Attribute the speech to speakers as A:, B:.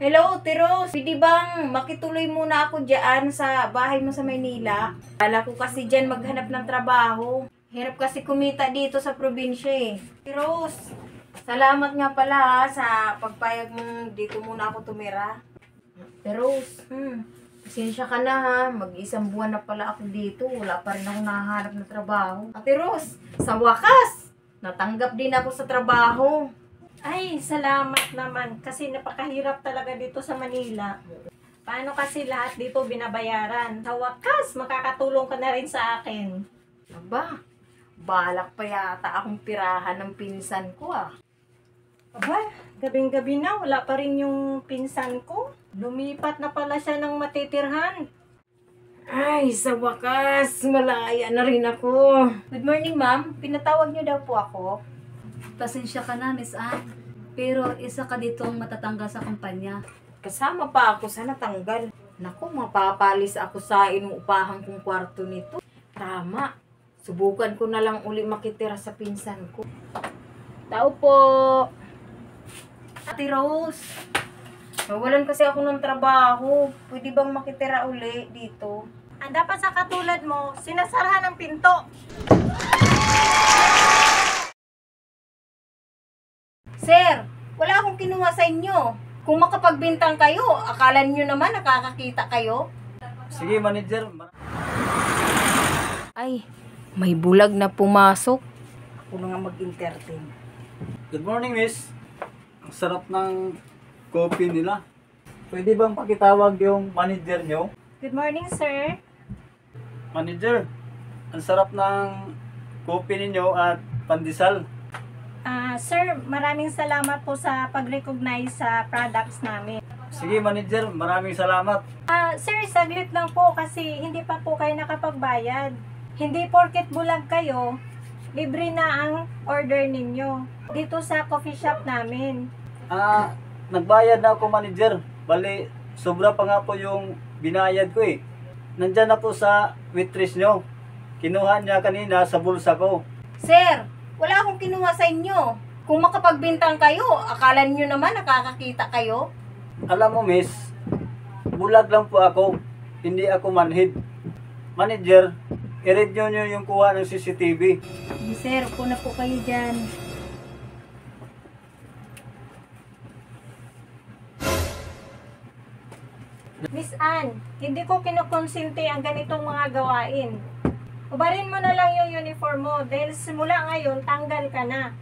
A: Hello, Tiros. Pwede bang makituloy muna ako dyan sa bahay mo sa Maynila? Kala ko kasi dyan maghanap ng trabaho. Hirap kasi kumita dito sa probinsya eh. Tiros, salamat nga pala sa pagpayag mong dito muna ako tumira. Tiros, pasensya ka na ha. Mag-isang buwan na pala ako dito. Wala pa rin ako nahanap ng trabaho. Ate Ros, sa wakas, natanggap din ako sa trabaho.
B: Ay, salamat naman kasi napakahirap talaga dito sa Manila. Paano kasi lahat dito binabayaran? Sa wakas, makakatulong ka na rin sa akin.
A: Aba, balak pa yata akong pirahan ng pinsan ko ah.
B: Aba, gabing-gabi na, wala pa rin yung pinsan ko. Lumipat na pala siya ng matitirhan.
A: Ay, sa wakas, malaya na rin ako. Good morning, ma'am. Pinatawag niyo daw po ako.
C: Pasensya ka na, Miss Ann. Pero isa ka ditong matatanggal sa kumpanya.
A: Kasama pa ako sa natanggal. Naku, mapapalis ako sa inuupahan kong kwarto nito. Tama. Subukan ko na lang uli makitira sa pinsan ko. Tao po. Ate Rose. Nawalan kasi ako ng trabaho. Pwede bang makitira uli dito?
B: Ang dapat sa katulad mo, sinasarahan ng pinto.
A: Sir, wala akong kinuha sa inyo. Kung makapagbintang kayo, akala niyo naman nakakakita kayo?
D: Sige, manager.
A: Ay, may bulag na pumasok. Ako na nga mag-entertain.
D: Good morning, miss. Ang sarap ng coffee nila. Pwede bang pakitawag yung manager nyo?
B: Good morning, sir.
D: Manager, ang sarap ng coffee ninyo at pandesal.
B: Sir, maraming salamat po sa pag-recognize sa products namin.
D: Sige, manager. Maraming salamat.
B: Sir, saglit lang po kasi hindi pa po kayo nakapagbayad. Hindi porket bulag kayo, libre na ang order ninyo dito sa coffee shop namin.
D: Nagbayad na ako, manager. Bali, sobra pa nga po yung binayad ko eh. Nandyan na po sa waitress nyo. Kinuha niya kanina sa bulsa ko.
A: Sir, wala akong kinuha sa inyo. Kung makapagbintang kayo, akala niyo naman nakakakita kayo?
D: Alam mo, miss, bulag lang po ako. Hindi ako manhid. Manager, i-read nyo yung kuha ng CCTV.
A: Sir, na po kayo dyan.
B: Miss Ann, hindi ko kinukonsinti ang ganitong mga gawain. Ubarin mo na lang yung uniform mo dahil simula ngayon, tanggal ka na.